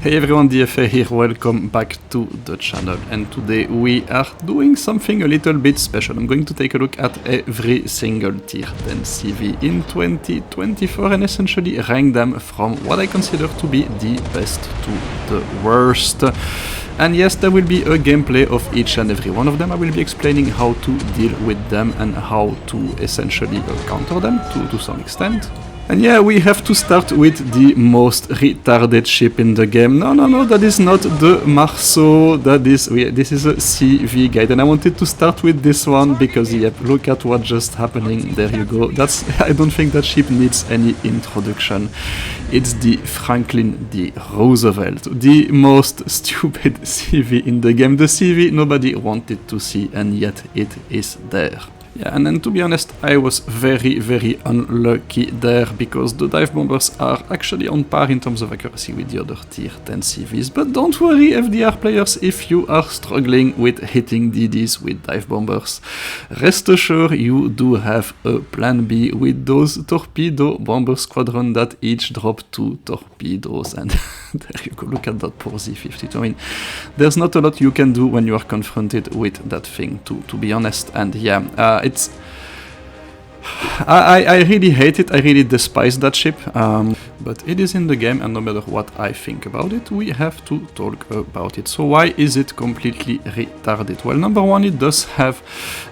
Hey everyone, DFA here, welcome back to the channel, and today we are doing something a little bit special. I'm going to take a look at every single tier 10 CV in 2024 and essentially rank them from what I consider to be the best to the worst. And yes, there will be a gameplay of each and every one of them. I will be explaining how to deal with them and how to essentially counter them to some extent. And yeah, we have to start with the most retarded ship in the game. No, that is not the Marceau, this is a CV guide, and I wanted to start with this one because, yep, look at what just happening, there you go. I don't think that ship needs any introduction. It's the Franklin D Roosevelt, the most stupid CV in the game, the CV nobody wanted to see, and yet it is there. Yeah, and then to be honest, I was very unlucky there because the dive bombers are actually on par in terms of accuracy with the other tier 10 CVs. But don't worry, FDR players, if you are struggling with hitting DDs with dive bombers, rest assured you do have a plan B with those torpedo bomber squadron that each drop 2 torpedoes. And there you go, look at that poor Z-52. I mean, there's not a lot you can do when you are confronted with that thing, to be honest. And yeah, I really hate it, I really despise that ship, but it is in the game, and no matter what I think about it, we have to talk about it. So why is it completely retarded? Well, number one, it does have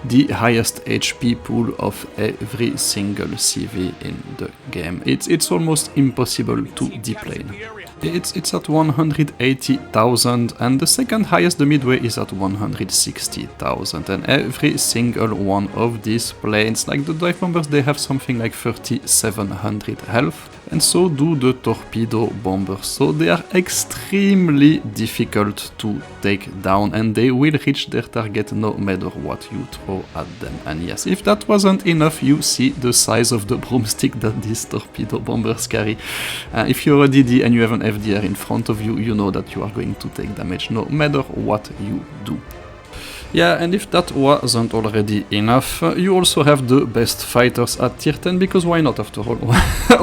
the highest HP pool of every single CV in the game. It's almost impossible to deplane. It's at 180,000, and the second highest, the Midway, is at 160,000, and every single one of these planes, like the dive bombers, they have something like 3,700 health, and so do the torpedo bombers, so they are extremely difficult to take down, and they will reach their target no matter what you throw at them. And yes, if that wasn't enough, you see the size of the broomstick that these torpedo bombers carry. If you're a DD and you have an FDR in front of you, you know that you are going to take damage no matter what you do. Yeah, and if that wasn't already enough, you also have the best fighters at tier 10, because why not, after all?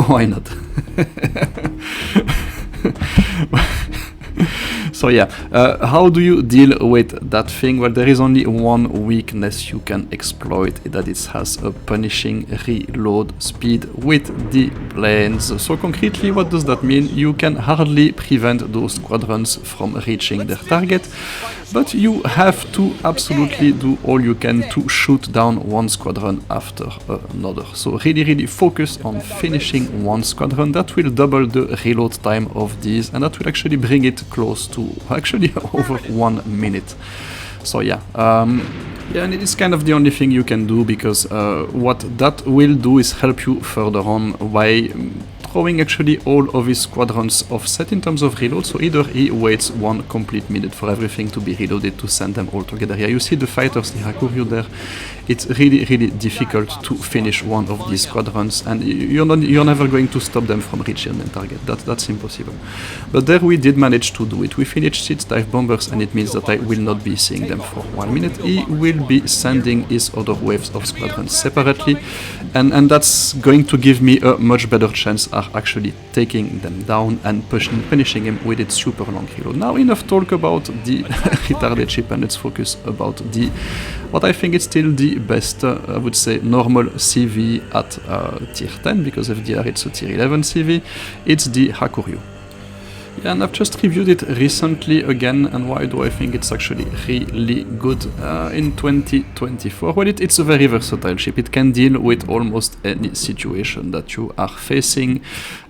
Why not? So yeah, how do you deal with that thing? Well, there is only one weakness you can exploit, that it has a punishing reload speed with the planes. So concretely, what does that mean? You can hardly prevent those squadrons from reaching their target, but you have to absolutely do all you can to shoot down one squadron after another. So really focus on finishing one squadron. That will double the reload time of these, and that will actually bring it close to actually over 1 minute. So yeah, yeah, and it is kind of the only thing you can do, because what that will do is help you further on by throwing actually all of his squadrons offset in terms of reload. So either he waits 1 complete minute for everything to be reloaded to send them all together. Here you see the fighters, the Hakuryu there. It's really difficult to finish one of these squadrons, and you're never going to stop them from reaching their target. That's impossible. But there we did manage to do it. We finished 6 dive bombers, and it means that I will not be seeing them for 1 minute. He will be sending his other waves of squadrons separately, and that's going to give me a much better chance of actually taking them down and finishing him with its super long reload. Now, enough talk about the retarded ship, and let's focus about what I think is still the best, I would say, normal CV at tier 10, because FDR it's a tier 11 CV. It's the Hakuryu. Yeah, and I've just reviewed it recently again, and why do I think it's actually really good in 2024? Well, it's a very versatile ship. It can deal with almost any situation that you are facing.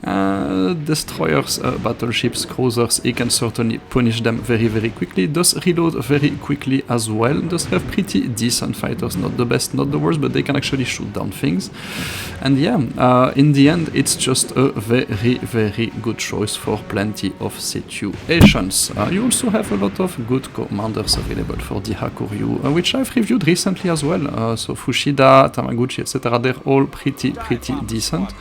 Destroyers, battleships, cruisers, it can certainly punish them very quickly. It does reload very quickly as well. It does have pretty decent fighters, not the best, not the worst, but they can actually shoot down things. And yeah, in the end, it's just a very good choice for plenty of situations. You also have a lot of good commanders available for the Hakuryu, which I've reviewed recently as well. So Fushida, Tamaguchi, etc. They're all pretty decent,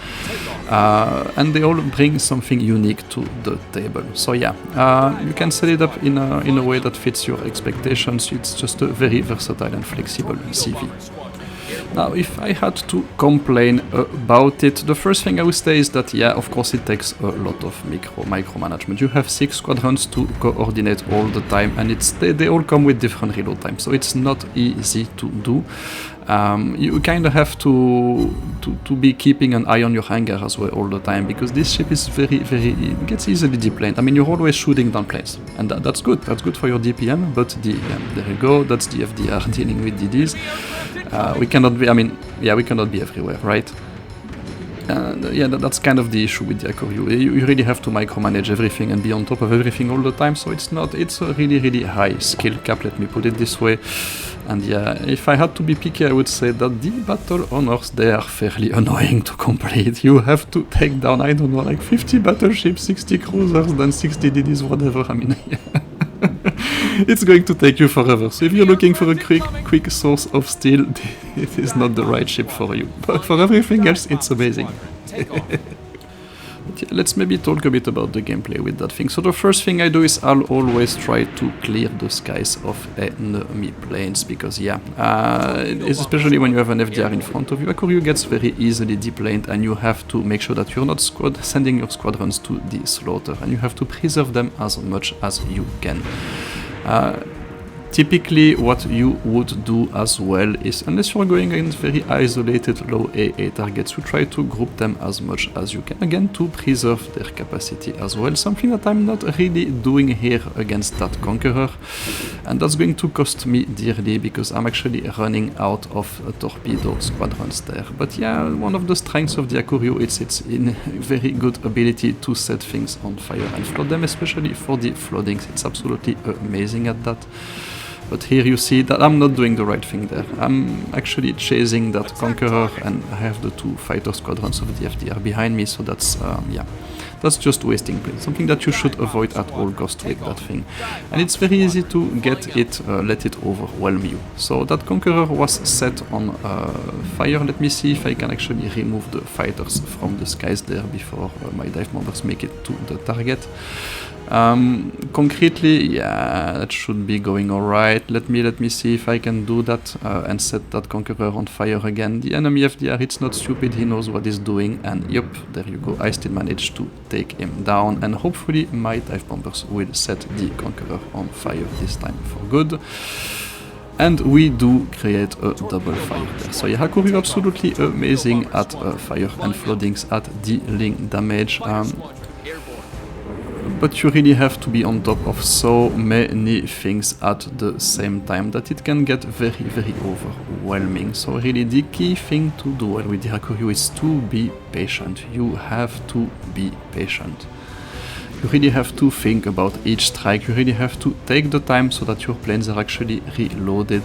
and they all bring something unique to the table. So yeah, you can set it up in a way that fits your expectations. It's just a very versatile and flexible CV. Now, if I had to complain about it, the first thing I would say is that, yeah, of course it takes a lot of micromanagement. You have 6 squadrons to coordinate all the time, and they all come with different reload times, so it's not easy to do. You kind of have to be keeping an eye on your hangar as well all the time, because this ship is it gets easily deplaned. I mean, you're always shooting down planes, and that's good for your DPM, but there you go, that's the FDR dealing with DDs. We cannot be everywhere, right? Yeah, that's kind of the issue with the Hakuryu. You really have to micromanage everything and be on top of everything all the time, so it's a really high skill cap, let me put it this way. And yeah, if I had to be picky, I would say that the battle honors, they are fairly annoying to complete. You have to take down, I don't know, like 50 battleships, 60 cruisers, then 60 DDs, whatever. I mean, yeah. It's going to take you forever. So if you're looking for a quick source of steel, it is not the right ship for you. But for everything else, it's amazing. But yeah, let's maybe talk a bit about the gameplay with that thing. So the first thing I do is I'll always try to clear the skies of enemy planes, because yeah, especially when you have an FDR in front of you, Hakuryu gets very easily deplaned, and you have to make sure that you're not sending your squadrons to the slaughter, and you have to preserve them as much as you can. Typically what you would do as well is, unless you're going against very isolated low AA targets, you try to group them as much as you can, again to preserve their capacity as well, something that I'm not really doing here against that Conqueror, and that's going to cost me dearly because I'm actually running out of torpedo squadrons there. But yeah, one of the strengths of the Hakuryu is its very good ability to set things on fire and flood them, especially for the floodings. It's absolutely amazing at that. But here you see that I'm not doing the right thing there. I'm actually chasing that Conqueror, and I have the 2 fighter squadrons of the FDR behind me, so that's, yeah, that's just wasting planes. Something that you should avoid at all costs with that thing. And it's very easy to get it, let it overwhelm you. So that Conqueror was set on fire. Let me see if I can actually remove the fighters from the skies there before my dive bombers make it to the target. Concretely, yeah, that should be going alright. Let me see if I can do that and set that Conqueror on fire again. The enemy FDR, it's not stupid, he knows what he's doing, and yep, there you go, I still managed to take him down, and hopefully my dive bombers will set the Conqueror on fire this time for good. And we do create a double fire there. So yeah, Hakuryu absolutely amazing at fire and floodings, at dealing damage. But you really have to be on top of so many things at the same time that it can get very overwhelming. So really the key thing to do with the Hakuryu is to be patient. You have to be patient. You really have to think about each strike. You really have to take the time so that your planes are actually reloaded.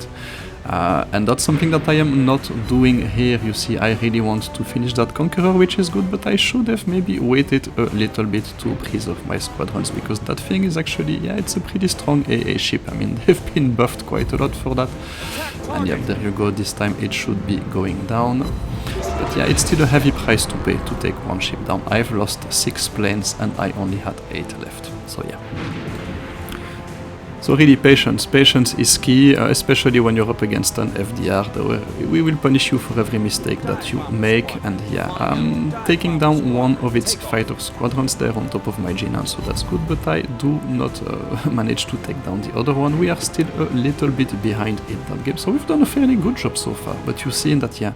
And that's something that I am not doing here. You see, I really want to finish that Conqueror, which is good, but I should have maybe waited a little bit to preserve my squadrons, because that thing is actually, yeah, it's a pretty strong AA ship. I mean, they've been buffed quite a lot for that. And yeah, there you go, this time it should be going down. But yeah, it's still a heavy price to pay to take one ship down. I've lost 6 planes and I only had 8 left, so yeah. So really patience is key, especially when you're up against an FDR. We will punish you for every mistake that you make, and yeah, I'm taking down one of its fighter squadrons there on top of my G9, so that's good, but I do not manage to take down the other one. We are still a little bit behind in that game, so we've done a fairly good job so far, but you see that, yeah,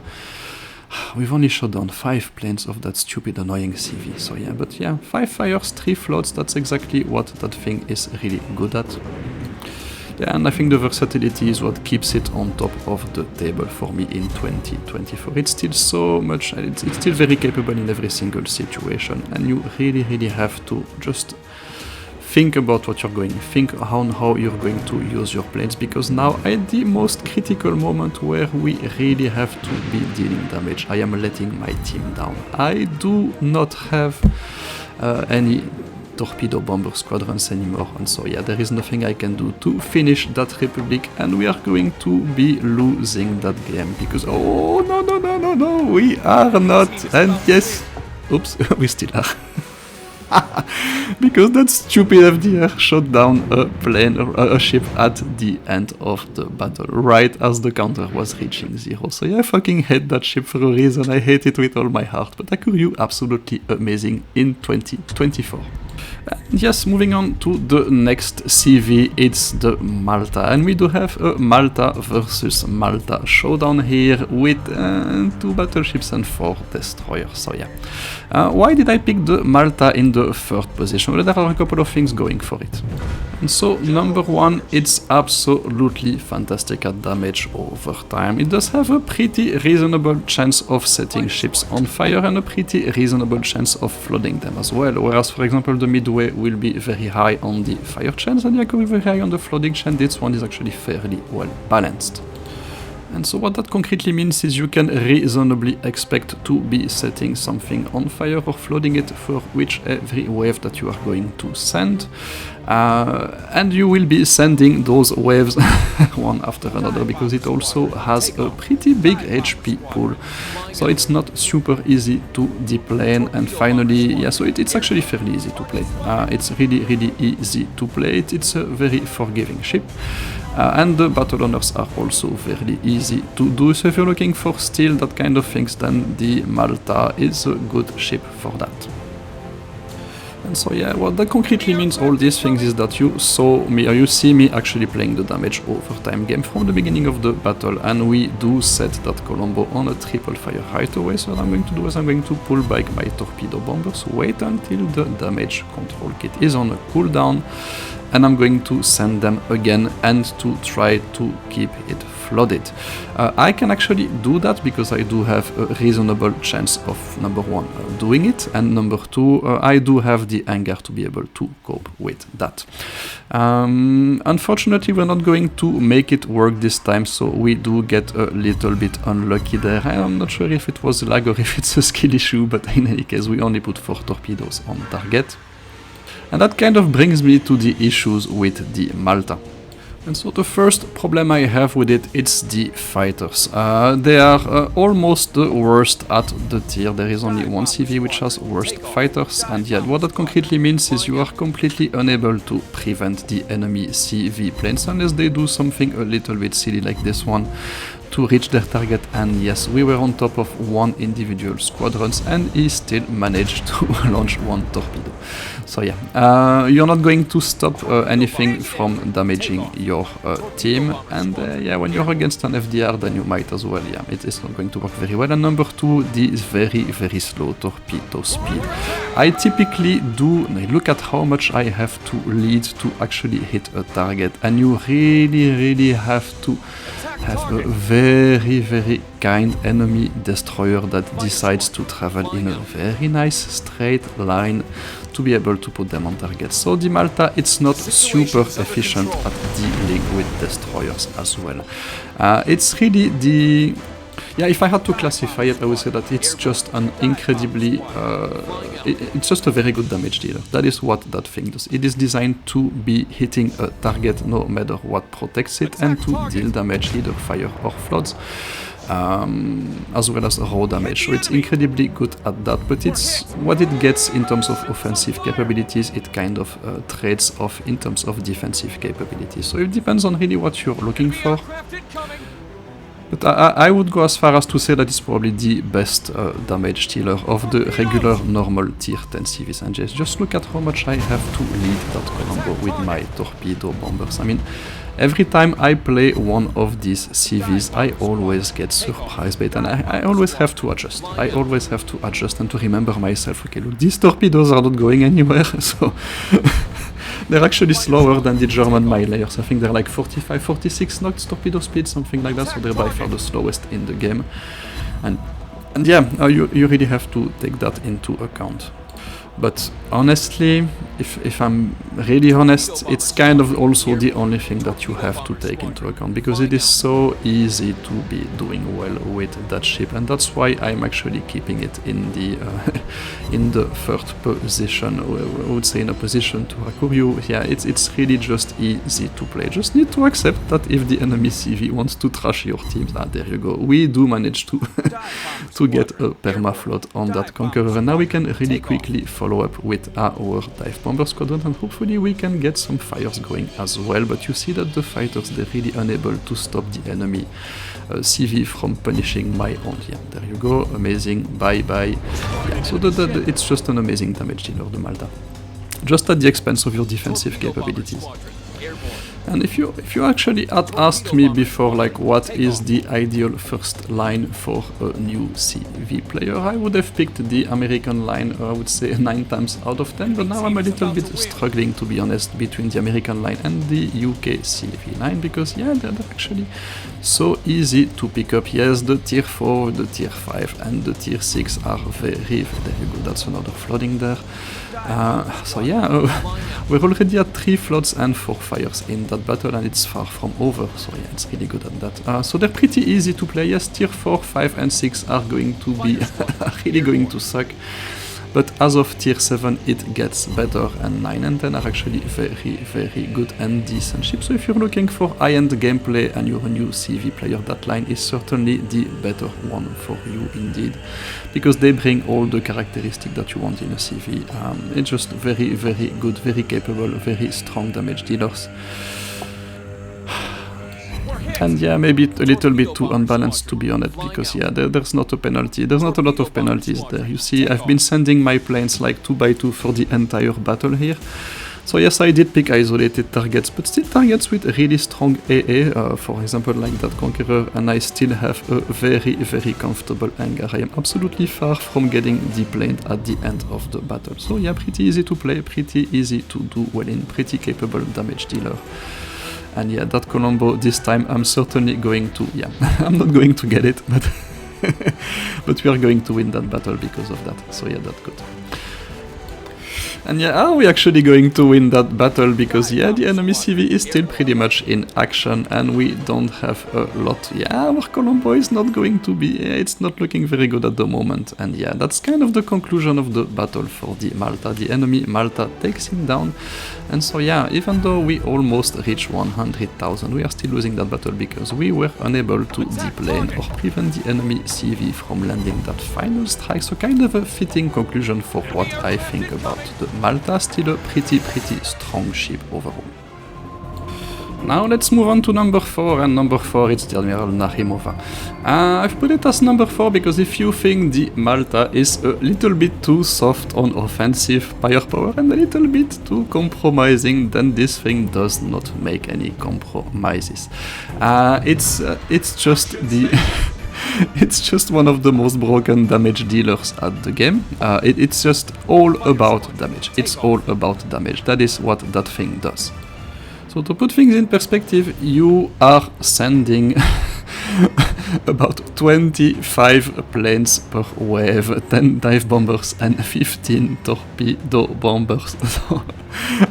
we've only shot down 5 planes of that stupid annoying CV, so yeah, but yeah, 5 fires, 3 floods, that's exactly what that thing is really good at. Yeah, and I think the versatility is what keeps it on top of the table for me in 2024. It's still so much, it's still very capable in every single situation, and you really have to just think about what you're going, think on how you're going to use your planes, because now at the most critical moment where we really have to be dealing damage, I am letting my team down. I do not have any torpedo bomber squadrons anymore, and so yeah, there is nothing I can do to finish that Republic, and we are going to be losing that game, because oh no, we are not, and yes, oops, we still are. Because that stupid FDR shot down a plane, a ship at the end of the battle, right as the counter was reaching 0. So yeah, I fucking hate that ship for a reason. I hate it with all my heart. But Hakuryu, absolutely amazing in 2024. And yes, moving on to the next CV, it's the Malta, and we do have a Malta versus Malta showdown here with 2 battleships and 4 destroyers. So yeah, why did I pick the Malta in the 3rd position? Well, there are a couple of things going for it. And so, number 1, it's absolutely fantastic at damage over time. It does have a pretty reasonable chance of setting ships on fire and a pretty reasonable chance of flooding them as well. Whereas, for example, the Midway will be very high on the fire chance and the Hakuryu very high on the flooding chance. This one is actually fairly well balanced. And so what that concretely means is you can reasonably expect to be setting something on fire or flooding it for every wave that you are going to send. And you will be sending those waves one after another because it also has a pretty big HP pool. So it's not super easy to deplane. And finally, yeah, so it's actually fairly easy to play. It's really easy to play. It's a very forgiving ship. And the battle honors are also very easy to do, so if you're looking for steel, that kind of things, then the Malta is a good ship for that. And so yeah, what that concretely means, all these things, is that you see me actually playing the damage over time game from the beginning of the battle, and we do set that Colombo on a triple fire right away. So what I'm going to do is I'm going to pull back my torpedo bombers, wait until the damage control kit is on a cooldown, and I'm going to send them again and to try to keep it flooded. I can actually do that because I do have a reasonable chance of, number 1, doing it, and number 2, I do have the anger to be able to cope with that. Unfortunately, we're not going to make it work this time, so we do get a little bit unlucky there. I'm not sure if it was lag or if it's a skill issue, but in any case, we only put 4 torpedoes on target. And that kind of brings me to the issues with the Malta. And so the first problem I have with it, it's the fighters. They are almost the worst at the tier. There is only one CV which has worst fighters, and yet what that concretely means is you are completely unable to prevent the enemy CV planes unless they do something a little bit silly like this one to reach their target. And yes, we were on top of 1 individual squadrons and he still managed to launch 1 torpedo. So yeah, you're not going to stop anything from damaging your team, and yeah, when you're against an FDR, then you might as well, yeah, it is not going to work very well. And number 2, the very slow torpedo speed. I typically do look at how much I have to lead to actually hit a target, and you really have to have a very kind enemy destroyer that decides to travel in a very nice straight line to be able to put them on target. So the Malta, it's not super efficient at dealing with destroyers as well. It's really the... Yeah, if I had to classify it, I would say that it's just an incredibly... it's just a very good damage dealer. That is what that thing does. It is designed to be hitting a target no matter what protects it, and to deal damage, either fire or floods, as well as raw damage. So it's incredibly good at that, but it's what it gets in terms of offensive capabilities, it kind of trades off in terms of defensive capabilities. So it depends on really what you're looking for. But I would go as far as to say that it's probably the best damage dealer of the regular normal tier 10 CVs and Js. Just look at how much I have to lead that Colombo with my torpedo bombers. I mean, every time I play one of these CVs, I always get surprise bait, and I always have to adjust. I always have to adjust and to remember myself, okay, look, these torpedoes are not going anywhere, so... They're actually slower than the German Mailayers. I think they're like 45, 46 knots torpedo speed, something like that, so they're by far the slowest in the game. And yeah, you really have to take that into account. But honestly, if I'm really honest, it's kind of also the only thing that you have to take into account, because it is so easy to be doing well with that ship, and that's why I'm actually keeping it in the in the third position. I would say in opposition to Hakuryu. Yeah, it's really just easy to play. Just need to accept that if the enemy CV wants to trash your teams, there you go. We do manage to to get a permafloat on that Conqueror, and now we can really quickly follow up with our dive bomber squadron, and hopefully we can get some fires going as well. But you see that the fighters, they're really unable to stop the enemy CV from punishing my own. Yeah, there you go, amazing, bye bye. Yeah, so it's just an amazing damage dealer, the Malta, just at the expense of your defensive capabilities. And if you actually had asked me before, like, what is the ideal first line for a new CV player, I would have picked the American line, I would say 9 times out of 10, but now I'm a little bit struggling, to be honest, between the American line and the UK CV line, because yeah, they're actually so easy to pick up. Yes, the tier 4, the tier 5 and the tier 6 are very, there you go, that's another flooding there. So yeah, we're already at 3 floods and 4 fires in that battle, and it's far from over, so yeah, it's really good at that. So they're pretty easy to play. Yes, tier 4, 5 and 6 are going to be really going to suck, but as of tier 7 it gets better, and 9 and 10 are actually very, very good and decent ships. So if you're looking for high-end gameplay and you're a new CV player, that line is certainly the better one for you indeed, because they bring all the characteristics that you want in a CV. It's just very, very good, very capable, very strong damage dealers. And yeah, maybe a little bit too unbalanced, to be honest, because yeah, there's not a penalty. There's not a lot of penalties there. You see, I've been sending my planes like 2 by 2 for the entire battle here. So yes, I did pick isolated targets, but still targets with really strong AA, for example like that Conqueror, and I still have a very, very comfortable hangar. I am absolutely far from getting deplaned at the end of the battle. So yeah, pretty easy to play, pretty easy to do well in, pretty capable damage dealer. And yeah, that Colombo, this time I'm certainly going to, yeah, I'm not going to get it, but but we are going to win that battle because of that. So yeah, that's good. And yeah, are we actually going to win that battle? Because yeah, the enemy CV is still pretty much in action and we don't have a lot. Yeah, our Colombo is not going to be, yeah, it's not looking very good at the moment. And yeah, that's kind of the conclusion of the battle for the Malta. The enemy Malta takes him down. And so yeah, even though we almost reached 100,000, we are still losing that battle because we were unable to deplane or prevent the enemy CV from landing that final strike. So kind of a fitting conclusion for what I think about the Malta. Still a pretty strong ship overall. Now let's move on to number 4, and number 4 it's the Admiral Nakhimov. I've put it as number 4 because if you think the Malta is a little bit too soft on offensive firepower and a little bit too compromising, then this thing does not make any compromises. It's just the it's just one of the most broken damage dealers at the game. It's just all about damage. It's all about damage. That is what that thing does. So to put things in perspective, you are sending about 25 planes per wave, 10 dive bombers and 15 torpedo bombers. So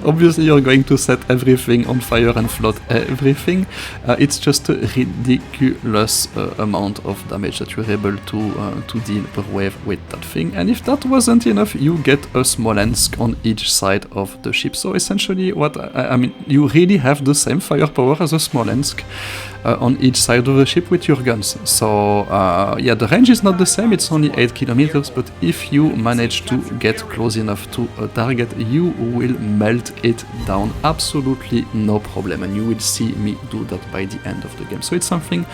obviously you're going to set everything on fire and flood everything. It's just a ridiculous amount of damage that you're able to deal per wave with that thing. And if that wasn't enough, you get a Smolensk on each side of the ship. So essentially what I mean, you really have the same firepower as a Smolensk on each side of the ship with your guns. So yeah, the range is not the same, it's only 8 kilometers, but if you manage to get close enough to a target, you will melt it down absolutely no problem, and you will see me do that by the end of the game. So it's something,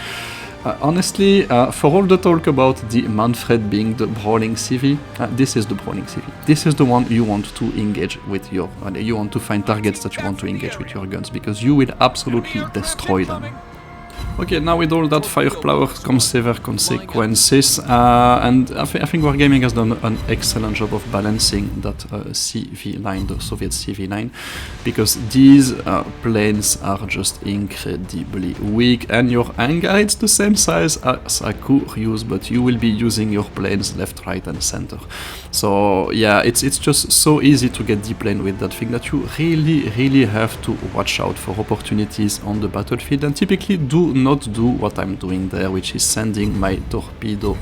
honestly, for all the talk about the Manfred being the brawling CV, this is the brawling CV. This is the one you want to engage with your, you want to find targets that you want to engage with your guns, because you will absolutely destroy them. Okay, now with all that firepower comes severe consequences, and I think Wargaming has done an excellent job of balancing that CV9, the Soviet CV9, because these planes are just incredibly weak, and your hangar, it's the same size as Hakuryu's, but you will be using your planes left, right and center. So yeah, it's just so easy to get D-plane with that thing that you really have to watch out for opportunities on the battlefield, and typically do not do what I'm doing there, which is sending my torpedo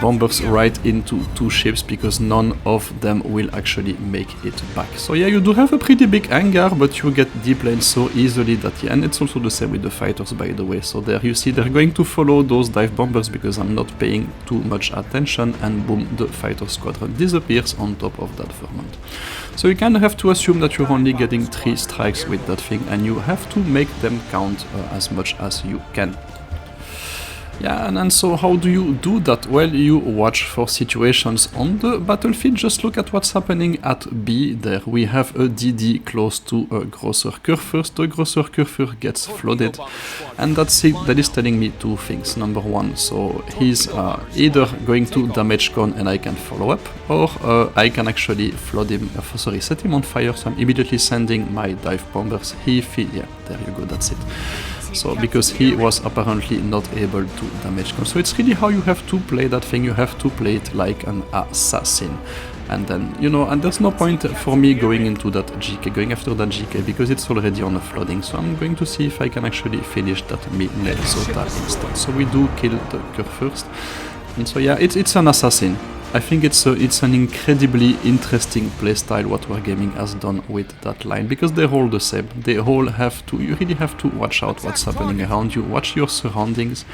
bombers right into two ships, because none of them will actually make it back. So yeah, you do have a pretty big hangar, but you get D-planes so easily that, yeah, and it's also the same with the fighters, by the way. So there you see they're going to follow those dive bombers because I'm not paying too much attention, and boom, the fighter squadron disappears on top of that Vermont. So you kind of have to assume that you're only getting 3 strikes with that thing, and you have to make them count as much as you can. Yeah, and so how do you do that? Well, you watch for situations on the battlefield. Just look at what's happening at B there. We have a DD close to a Grosser Kurfürst. The Grosser Kurfürst gets flooded, and that is telling me 2 things. Number 1, so he's either going to damage con and I can follow up, or I can actually flood him, set him on fire, so I'm immediately sending my dive bombers. Yeah, there you go, that's it. So, because he was apparently not able to damage con. So it's really how you have to play that thing. You have to play it like an assassin. And then, you know, and there's no point for me going into that GK, going after that GK, because it's already on a flooding. So I'm going to see if I can actually finish that Minnesota instead. So we do kill the Kurfürst. And so yeah, it's an assassin. I think it's an incredibly interesting playstyle what Wargaming has done with that line, because they're all the same. They all have to, you really have to watch out what's happening around you, watch your surroundings,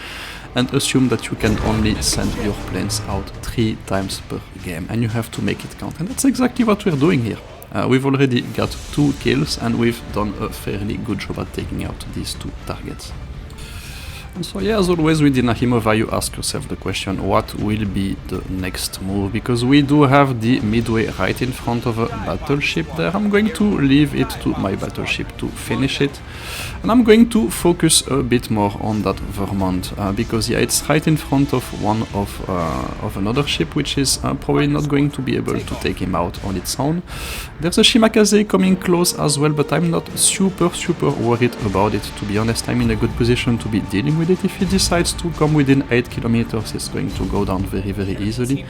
and assume that you can only send your planes out 3 times per game, and you have to make it count. And that's exactly what we're doing here. We've already got 2 kills, and we've done a fairly good job at taking out these 2 targets. So yeah, as always with the Nakhimov, you ask yourself the question, what will be the next move? Because we do have the Midway right in front of a battleship there. I'm going to leave it to my battleship to finish it. And I'm going to focus a bit more on that Vermont, because yeah, it's right in front of one of another ship, which is probably not going to be able to take him out on its own. There's a Shimakaze coming close as well, but I'm not super worried about it, to be honest. I'm in a good position to be dealing with it. If he decides to come within 8 kilometers, it's going to go down very easily.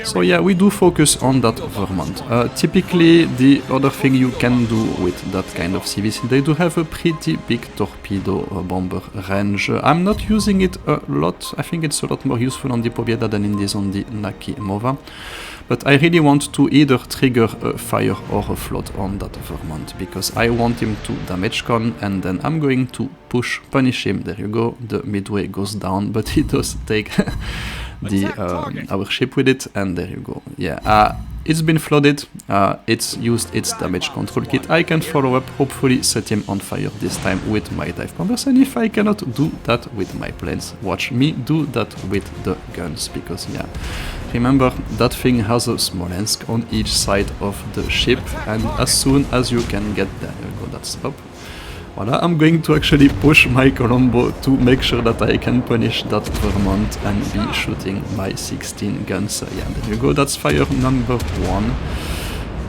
So yeah, we do focus on that Vermont. Typically, the other thing you can do with that kind of CVC, they do have a pretty big torpedo bomber range. I'm not using it a lot. I think it's a lot more useful on the Pobieda than it is on the Nakhimova. But I really want to either trigger a fire or a flood on that Vermont, because I want him to damage con, and then I'm going to punish him. There you go, the Midway goes down, but he does take our ship with it, and there you go. Yeah, it's been flooded, it's used its damage control kit. I can follow up, hopefully set him on fire this time with my dive bombers, and if I cannot do that with my planes, watch me do that with the guns, because yeah, remember, that thing has a Smolensk on each side of the ship, and as soon as you can get there, you go, that's up. Voila, I'm going to actually push my Colombo to make sure that I can punish that Vermont and be shooting my 16 guns. Yeah, there you go, that's fire number 1.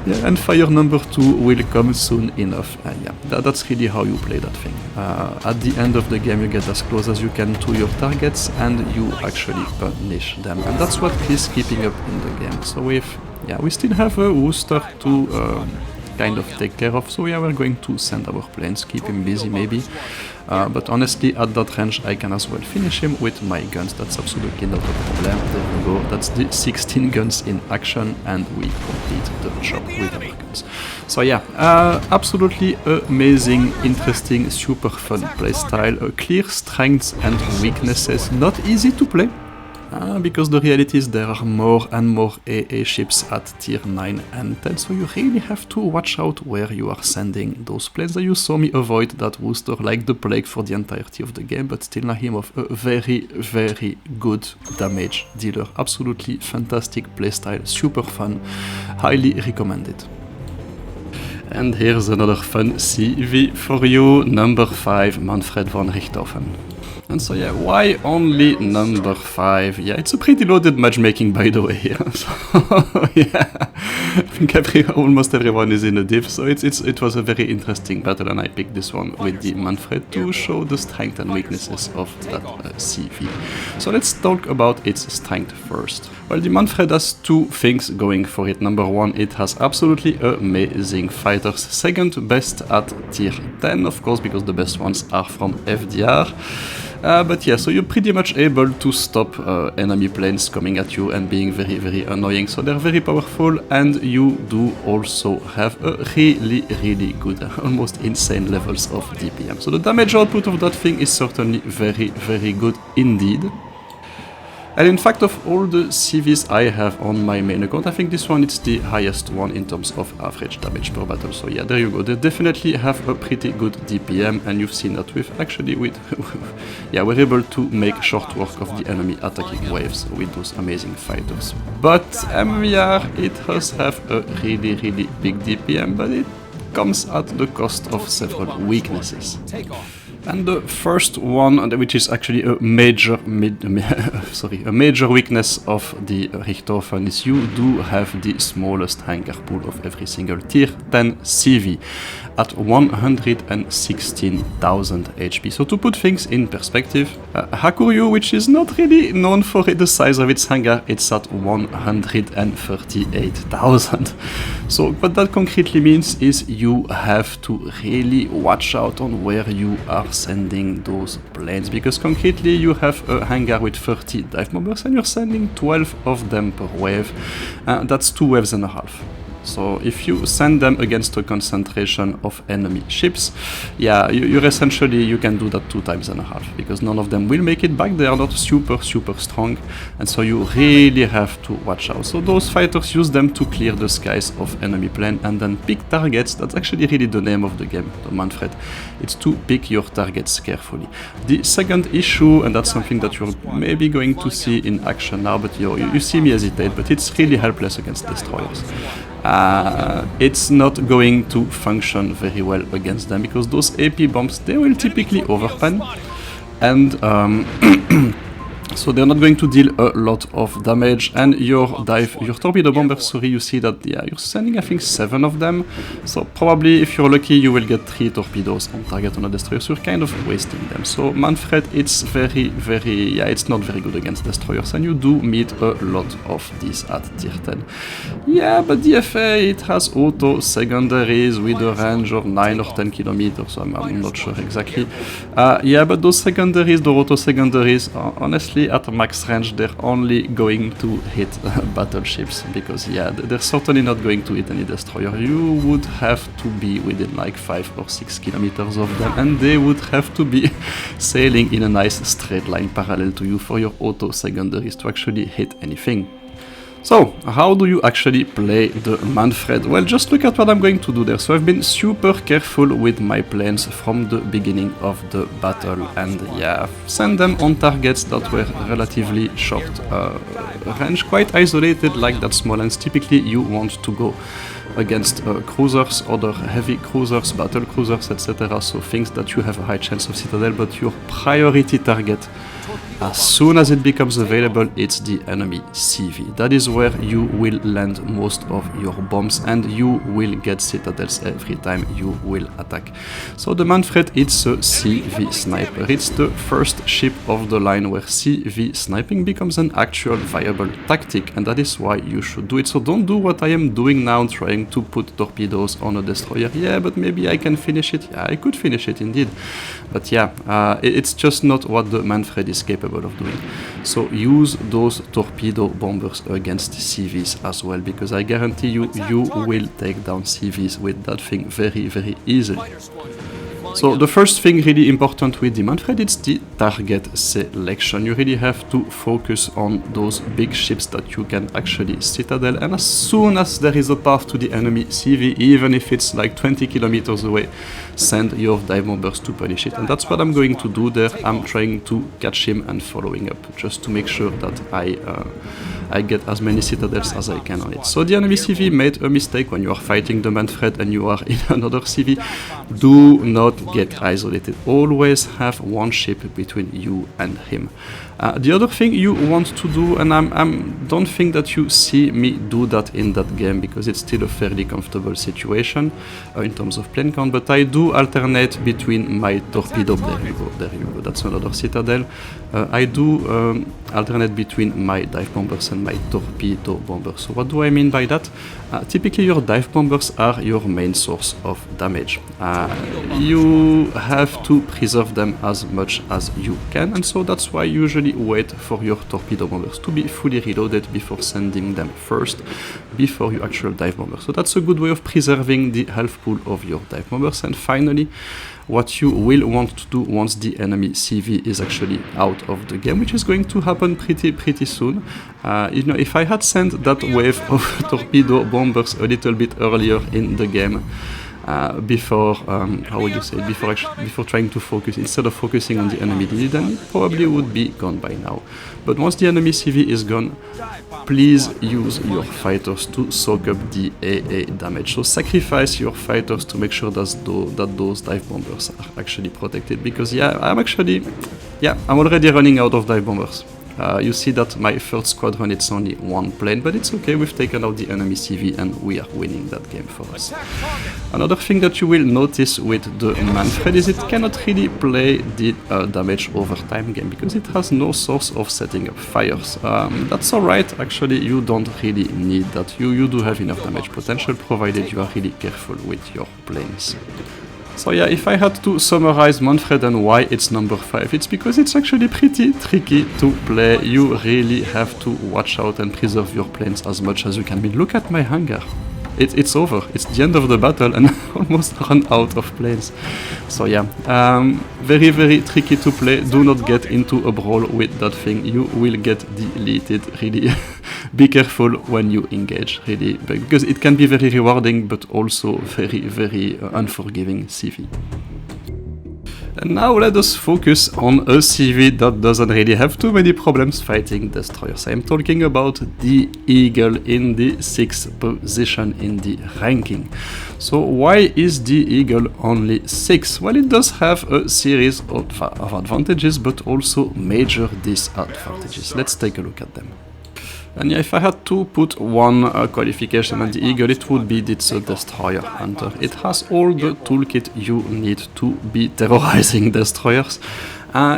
Yeah, and fire number 2 will come soon enough. Yeah, that's really how you play that thing. At the end of the game, you get as close as you can to your targets, and you actually punish them. And that's what is keeping up in the game. So we still have a Worcester to kind of take care of, so yeah, we're going to send our planes, keep him busy maybe, but honestly at that range I can as well finish him with my guns. That's absolutely not a problem. There we go, that's the 16 guns in action, and we complete the job with our guns. So yeah, absolutely amazing, interesting, super fun playstyle, clear strengths and weaknesses, not easy to play. Because the reality is there are more and more AA ships at tier 9 and 10, so you really have to watch out where you are sending those planes. You saw me avoid that Worcester like the plague for the entirety of the game, but still Nakhimov, a very good damage dealer. Absolutely fantastic playstyle, super fun, highly recommended. And here's another fun CV for you, number 5, Manfred Von Richtofen. And so yeah, why only number 5? Yeah, it's a pretty loaded matchmaking, by the way. So yeah, I think almost everyone is in a div, so it was a very interesting battle, and I picked this one with the Manfred to show the strengths and weaknesses of that CV. So let's talk about its strength first. Well, the Manfred has two things going for it. Number one, it has absolutely amazing fighters, second best at tier 10, of course, because the best ones are from FDR. But yeah, so you're pretty much able to stop enemy planes coming at you and being very, very annoying. So they're very powerful, and you do also have a really, really good, almost insane levels of DPM. So the damage output of that thing is certainly very, very good indeed. And in fact, of all the CVs I have on my main account, I think this one is the highest one in terms of average damage per battle. So yeah, there you go. They definitely have a pretty good DPM, and you've seen that with yeah, we're able to make short work of the enemy attacking waves with those amazing fighters. But MVR, it does have a really, really big DPM, but it comes at the cost of several weaknesses. And the first one, which is actually a major weakness of the Richtofen, is you do have the smallest hangar pool of every single tier 10 CV at 116,000 HP. So to put things in perspective, Hakuryu, which is not really known for the size of its hangar, it's at 138,000. So what that concretely means is you have to really watch out on where you are sending those planes, because concretely you have a hangar with 30 dive bombers and you're sending 12 of them per wave. That's 2 waves and a half. So if you send them against a concentration of enemy ships, yeah, you're essentially, you can do that 2 times and a half, because none of them will make it back. They are not super strong, and so you really have to watch out. So those fighters use them to clear the skies of enemy plane and then pick targets. That's actually really the name of the game, the Manfred. It's to pick your targets carefully. The second issue, and that's something that you're maybe going to see in action now, but you see me hesitate, but it's really helpless against destroyers. It's not going to function very well against them, because those AP bombs, they will typically overpen, and so they're not going to deal a lot of damage. And your torpedo bombers, sorry, you see that, yeah, you're sending I think 7 of them, so probably if you're lucky you will get 3 torpedoes on target on a destroyer, so you're kind of wasting them. So Manfred, it's very, yeah, it's not very good against destroyers, and you do meet a lot of these at tier 10. Yeah, but the FA, it has auto secondaries with a range of 9 or 10 kilometers, so I'm not sure exactly. Yeah, but those secondaries, the auto secondaries, are honestly at max range. They're only going to hit battleships, because yeah, they're certainly not going to hit any destroyer. You would have to be within like 5 or 6 kilometers of them, and they would have to be sailing in a nice straight line parallel to you for your auto secondaries to actually hit anything. So, how do you actually play the Manfred? Well, just look at what I'm going to do there. So I've been super careful with my planes from the beginning of the battle, and yeah, I've sent them on targets that were relatively short range, quite isolated, like that small lens. Typically you want to go against cruisers, other heavy cruisers, battle cruisers, etc. So things that you have a high chance of citadel, but your priority target, as soon as it becomes available, it's the enemy CV. That is where you will land most of your bombs, and you will get citadels every time you will attack. So the Manfred, it's a CV sniper. It's the first ship of the line where CV sniping becomes an actual viable tactic, and that is why you should do it. So don't do what I am doing now, trying to put torpedoes on a destroyer. Yeah, but maybe I can finish it. Yeah, I could finish it indeed. But yeah, it's just not what the Manfred is capable of doing. So use those torpedo bombers against CVs as well, because I guarantee you, you will take down CVs with that thing very, very easily. So the first thing really important with the Manfred, it's the target selection. You really have to focus on those big ships that you can actually citadel, and as soon as there is a path to the enemy CV, even if it's like 20 kilometers away, send your dive bombers to punish it. And that's what I'm going to do there. I'm trying to catch him and following up, just to make sure that I I get as many citadels as I can on it. So the enemy CV made a mistake when you are fighting the Manfred and you are in another CV. Do not get isolated. Always have one ship between you and him. The other thing you want to do, and I don't think that you see me do that in that game because it's still a fairly comfortable situation in terms of plane count, but I do alternate between my torpedo, there you go, that's another citadel. I do alternate between my dive bombers and my torpedo bombers. So what do I mean by that? Typically your dive bombers are your main source of damage. You have to preserve them as much as you can, and so that's why you usually wait for your torpedo bombers to be fully reloaded before sending them first, before your actual dive bomber. So that's a good way of preserving the health pool of your dive bombers. And finally, what you will want to do once the enemy CV is actually out of the game, which is going to happen pretty soon. You know, if I had sent that wave of torpedo bombers a little bit earlier in the game, before how would you say, before trying to focus, instead of focusing on the enemy DD, then it probably would be gone by now. But once the enemy CV is gone, please use your fighters to soak up the AA damage. So sacrifice your fighters to make sure that those dive bombers are actually protected, because I'm already running out of dive bombers. You see that my third squadron, it's only one plane, but it's okay, we've taken out the enemy CV and we are winning that game for us. Another thing that you will notice with the Manfred is it cannot really play the damage over time game because it has no source of setting up fires. That's alright, actually you don't really need that. You do have enough damage potential provided you are really careful with your planes. So yeah, if I had to summarize Manfred and why it's number 5, it's because it's actually pretty tricky to play. You really have to watch out and preserve your planes as much as you can. I mean, look at my hangar. It's over. It's the end of the battle and I almost run out of planes. So yeah, very tricky to play. Do not get into a brawl with that thing. You will get deleted, really. Be careful when you engage, really, because it can be very rewarding but also very unforgiving CV. And now let us focus on a CV that doesn't really have too many problems fighting destroyers. I'm talking about the Eagle in the 6th position in the ranking. So why is the Eagle only 6? Well, it does have a series of advantages but also major disadvantages. Let's take a look at them. And yeah, if I had to put one qualification on the Eagle, it would be it's a destroyer hunter. It has all the toolkit you need to be terrorizing destroyers.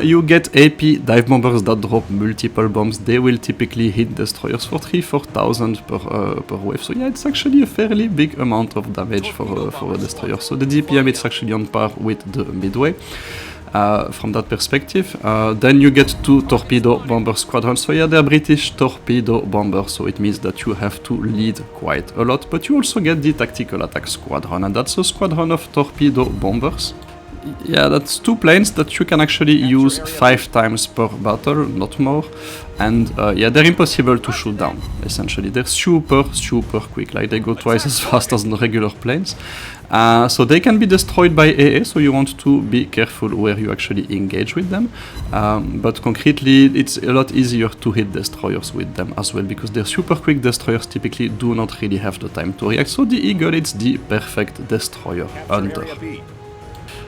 You get AP dive bombers that drop multiple bombs. They will typically hit destroyers for 3,000-4,000 per wave. So yeah, it's actually a fairly big amount of damage for a destroyer. So the DPM is actually on par with the Midway. From that perspective. Then you get 2 torpedo bomber squadrons. So yeah, they're British torpedo bombers, so it means that you have to lead quite a lot, but you also get the tactical attack squadron, and that's a squadron of torpedo bombers. Yeah, that's 2 planes that you can actually use 5 times per battle, not more. And yeah, they're impossible to shoot down, essentially. They're super quick, like they go twice as fast as the regular planes. So they can be destroyed by AA, so you want to be careful where you actually engage with them. But concretely, it's a lot easier to hit destroyers with them as well, because they're super quick. Destroyers typically do not really have the time to react, so the Eagle, it's the perfect destroyer hunter.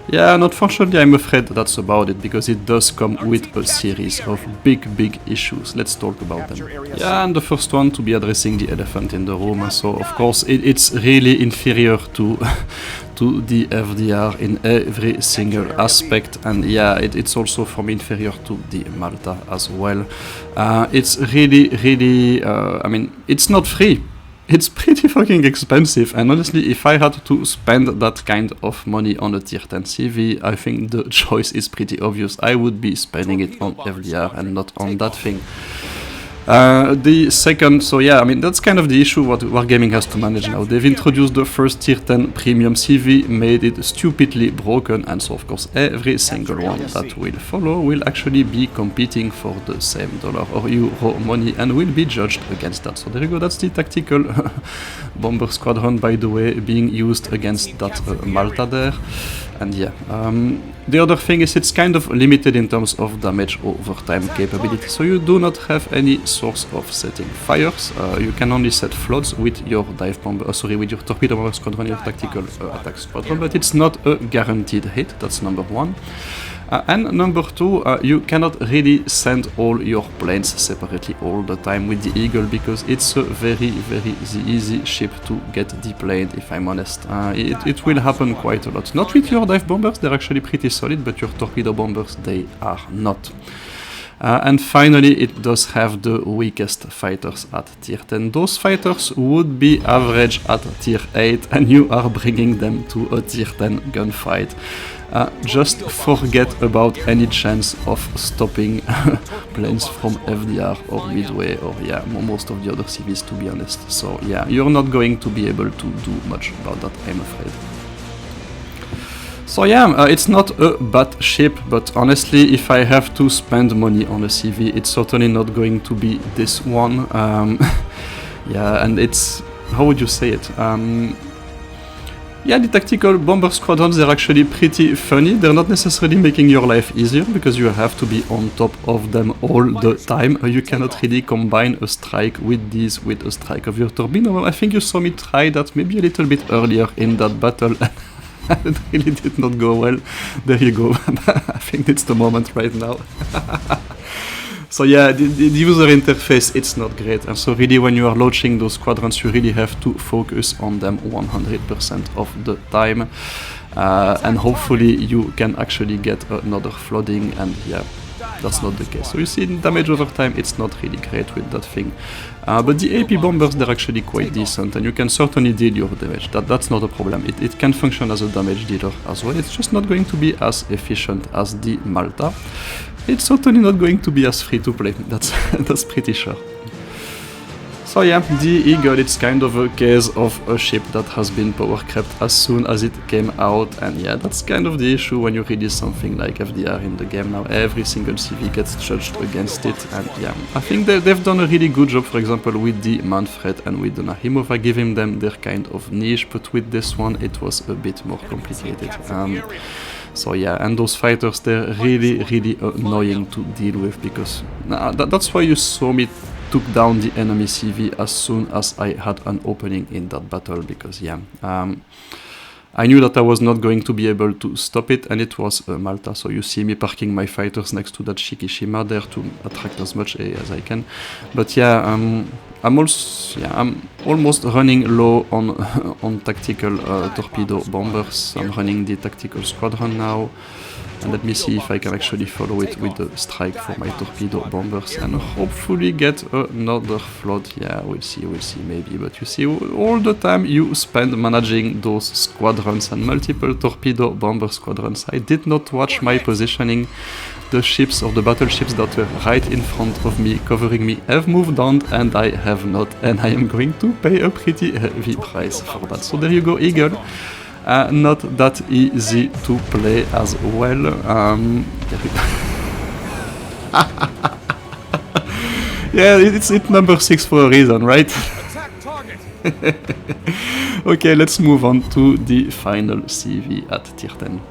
Yeah, and unfortunately I'm afraid that's about it, because it does come with a series of big issues. Let's talk about them. Yeah, and the first one to be addressing the elephant in the room. So of course it's really inferior to the FDR in every single aspect, and yeah, it's also from inferior to the Malta as well. It's really, I mean, it's not free. It's pretty fucking expensive, and honestly, if I had to spend that kind of money on a tier 10 CV, I think the choice is pretty obvious. I would be spending it on FDR and not on that thing. The second, so yeah, I mean, that's kind of the issue what Wargaming has to manage now. They've introduced the first tier 10 premium CV, made it stupidly broken, and so of course every single one that will follow will actually be competing for the same dollar or euro money and will be judged against that. So there you go, that's the tactical bomber squadron, by the way, being used against that Malta there. And yeah, the other thing is it's kind of limited in terms of damage over time capability, so you do not have any source of setting fires. You can only set floods with your dive bomber, with your torpedo bomber squadron, your tactical attack squadron, but it's not a guaranteed hit. That's number one. And number two, you cannot really send all your planes separately all the time with the Eagle, because it's a very easy ship to get deplaned, if I'm honest. It will happen quite a lot. Not with your dive bombers, they're actually pretty solid, but your torpedo bombers, they are not. And finally, it does have the weakest fighters at tier 10. Those fighters would be average at tier 8, and you are bringing them to a tier 10 gunfight. Just forget about any chance of stopping planes from FDR or Midway or most of the other CVs, to be honest. So yeah, you're not going to be able to do much about that, I'm afraid. So yeah, it's not a bad ship, but honestly, if I have to spend money on a CV, it's certainly not going to be this one. Yeah, and it's, how would you say it? Yeah, the tactical bomber squadrons, they're actually pretty funny. They're not necessarily making your life easier, because you have to be on top of them all the time. You cannot really combine a strike with these with a strike of your torpedo. Well, I think you saw me try that maybe a little bit earlier in that battle. It really did not go well. There you go. I think it's the moment right now. So yeah, the user interface, it's not great, and so really when you are launching those squadrons, you really have to focus on them 100% of the time, and hopefully you can actually get another flooding, and yeah, that's not the case. So you see, in damage over time, it's not really great with that thing. But the AP bombers, they're actually quite decent, and you can certainly deal your damage. That's not a problem. It can function as a damage dealer as well. It's just not going to be as efficient as the Malta. It's certainly not going to be as free to play. That's pretty sure. So yeah, the Eagle, it's kind of a case of a ship that has been power crept as soon as it came out, and yeah, that's kind of the issue when you release something like FDR in the game now. Every single CV gets judged against it, and yeah, I think they've done a really good job, for example, with the Manfred and with the Nakhimov, giving them their kind of niche, but with this one it was a bit more complicated. So yeah, and those fighters, they're really annoying to deal with, because that's why you saw me took down the enemy CV as soon as I had an opening in that battle, because yeah, I knew that I was not going to be able to stop it, and it was Malta, so you see me parking my fighters next to that Shikishima there to attract as much A as I can. But yeah, I'm almost running low on tactical torpedo bombers. I'm running the tactical squadron now, and let me see if I can actually follow it with the strike for my torpedo bombers and hopefully get another flood. Yeah, we'll see maybe, but you see, all the time you spend managing those squadrons and multiple torpedo bomber squadrons. I did not watch my positioning. The ships or the battleships that were right in front of me, covering me, have moved on, and I have not, and I am going to pay a pretty heavy price for that. So there you go, Eagle. Not that easy to play as well. Yeah, it's number 6 for a reason, right? Okay, let's move on to the final CV at tier 10.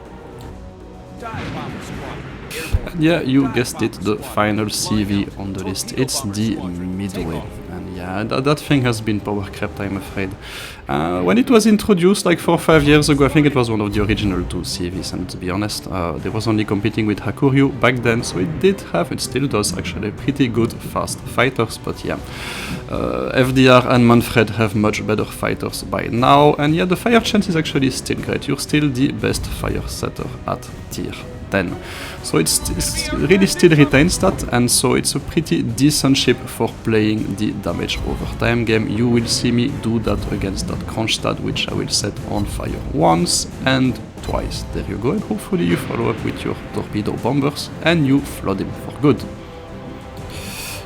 Yeah, you guessed it, the final CV on the list. It's the Midway. And yeah, that thing has been power crept, I'm afraid. When it was introduced like 4 or 5 years ago, I think it was one of the original 2 CVs, and to be honest, they was only competing with Hakuryu back then, so it did have, it still does actually, pretty good fast fighters, but yeah, FDR and Manfred have much better fighters by now, and yeah, the fire chance is actually still great. You're still the best fire setter at tier 10. So it's really still retains that, and so it's a pretty decent ship for playing the damage over time game. You will see me do that against that Kronstadt, which I will set on fire once and twice. There you go, and hopefully you follow up with your torpedo bombers and you flood him for good.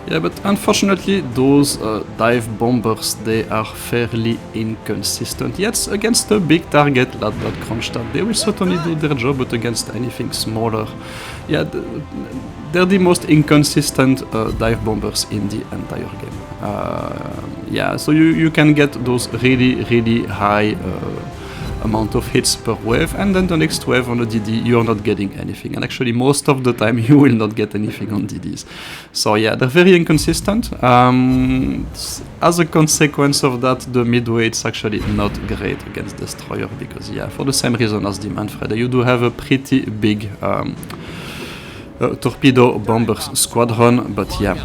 Yeah, but unfortunately those dive bombers, they are fairly inconsistent. Yes, against a big target like that Kronstadt, they will certainly do their job, but against anything smaller, yeah, they're the most inconsistent dive bombers in the entire game. Yeah, so you can get those really high amount of hits per wave, and then the next wave on the DD you're not getting anything, and actually most of the time you will not get anything on DDs. So yeah, they're very inconsistent. As a consequence of that, the Midway it's actually not great against destroyer, because yeah, for the same reason as the Manfred, you do have a pretty big torpedo bombers squadron, but yeah,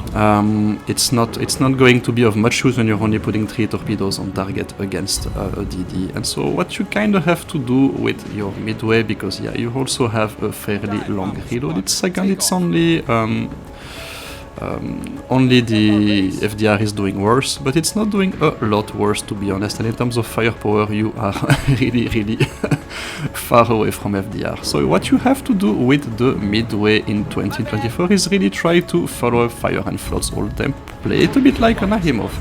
it's not going to be of much use when you're only putting 3 torpedoes on target against a DD. And so what you kind of have to do with your Midway, because yeah, you also have a fairly long reload. It's only the FDR is doing worse, but it's not doing a lot worse, to be honest, and in terms of firepower you are really far away from FDR. So what you have to do with the Midway in 2024 is really try to follow fire and floods all the time, play it a bit like a Nakhimov.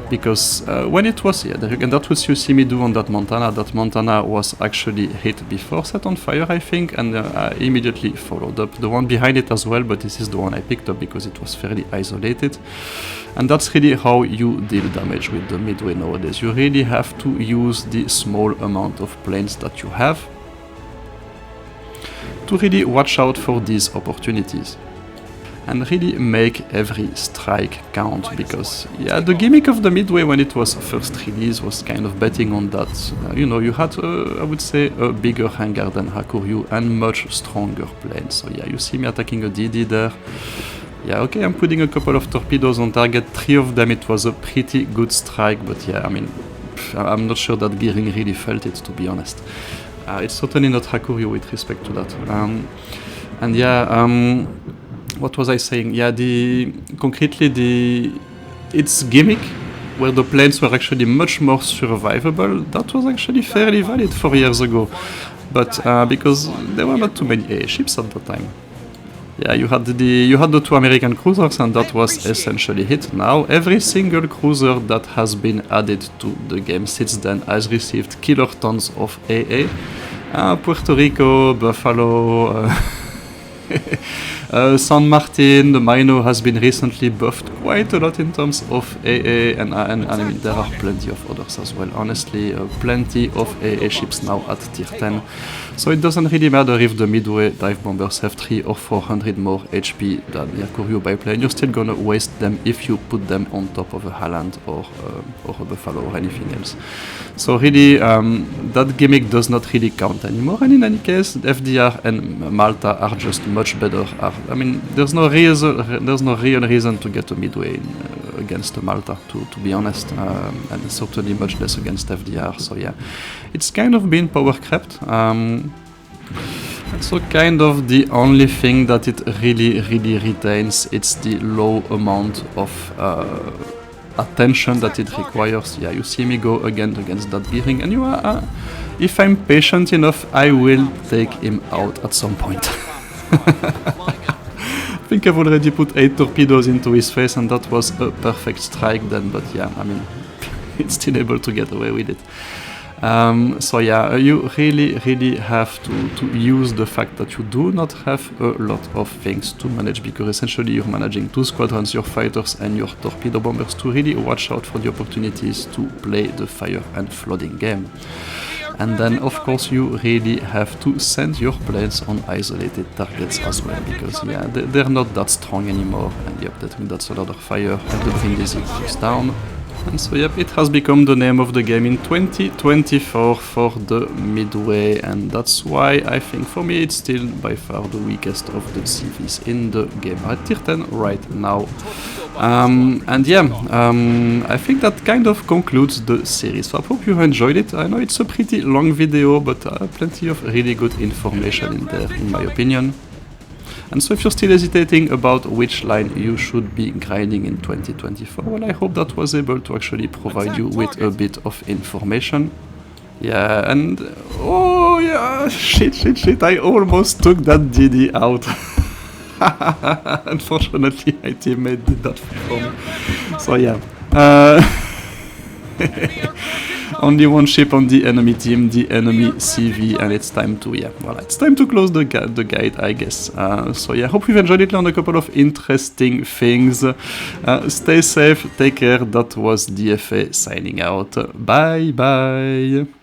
Because when it was, yeah, and that's what you see me do on that Montana was actually hit before, set on fire, I think, and I immediately followed up the one behind it as well, but this is the one I picked up because it was fairly isolated. And that's really how you deal damage with the Midway nowadays. You really have to use the small amount of planes that you have to really watch out for these opportunities. And really make every strike count, because yeah, the gimmick of the Midway when it was first released was kind of betting on that. You know, you had I would say a bigger hangar than Hakuryu and much stronger planes. So yeah, you see me attacking a DD there. Yeah, okay, I'm putting a couple of torpedoes on target, 3 of them, it was a pretty good strike, but yeah, I mean, I'm not sure that Gearing really felt it, to be honest. It's certainly not Hakuryu with respect to that. And yeah, what was I saying? Yeah, its gimmick, where the planes were actually much more survivable, that was actually fairly valid 4 years ago. But because there were not too many AA ships at the time. Yeah, you had the 2 American cruisers, and that was essentially it. Now every single cruiser that has been added to the game since then has received killer tons of AA. Puerto Rico, Buffalo, San Martin, the Mino has been recently buffed quite a lot in terms of AA, and I mean there are plenty of others as well. Honestly, plenty of AA ships now at tier 10. So it doesn't really matter if the Midway dive bombers have 300 or 400 more HP than the Hakuryu biplane. You're still gonna waste them if you put them on top of a Haaland or a Buffalo or anything else. So really, that gimmick does not really count anymore. And in any case, FDR and Malta are just much better. I mean, there's no real reason to get a Midway against Malta, to be honest, and certainly much less against FDR. So yeah, it's kind of been power crept. So kind of the only thing that it really retains, it's the low amount of attention that it requires. Yeah, you see me go again against that Gearing, and you are, if I'm patient enough, I will take him out at some point. I think I've already put 8 torpedoes into his face, and that was a perfect strike then, but yeah, I mean, it's still able to get away with it. So yeah, you really have to use the fact that you do not have a lot of things to manage, because essentially you're managing 2 squadrons, your fighters and your torpedo bombers, to really watch out for the opportunities to play the fire and flooding game. And then of course you really have to send your planes on isolated targets as well, because yeah, they're not that strong anymore, and yep, that's a lot of fire, and the Brindisi goes down. And so yep, it has become the name of the game in 2024 for the Midway, and that's why I think for me it's still by far the weakest of the CVs in the game at tier 10 right now. And yeah, I think that kind of concludes the series. So I hope you enjoyed it. I know it's a pretty long video, but plenty of really good information in there, in my opinion. And so if you're still hesitating about which line you should be grinding in 2024, well, I hope that was able to actually provide you with a bit of information. Yeah, and oh yeah, shit, I almost took that DD out. Unfortunately, my teammate did that for me. So yeah. Only one ship on the enemy team, the enemy CV, and it's time to, yeah, well, it's time to close the guide, I guess. So yeah, hope you've enjoyed it, learned a couple of interesting things. Stay safe, take care, that was DFA signing out. Bye bye!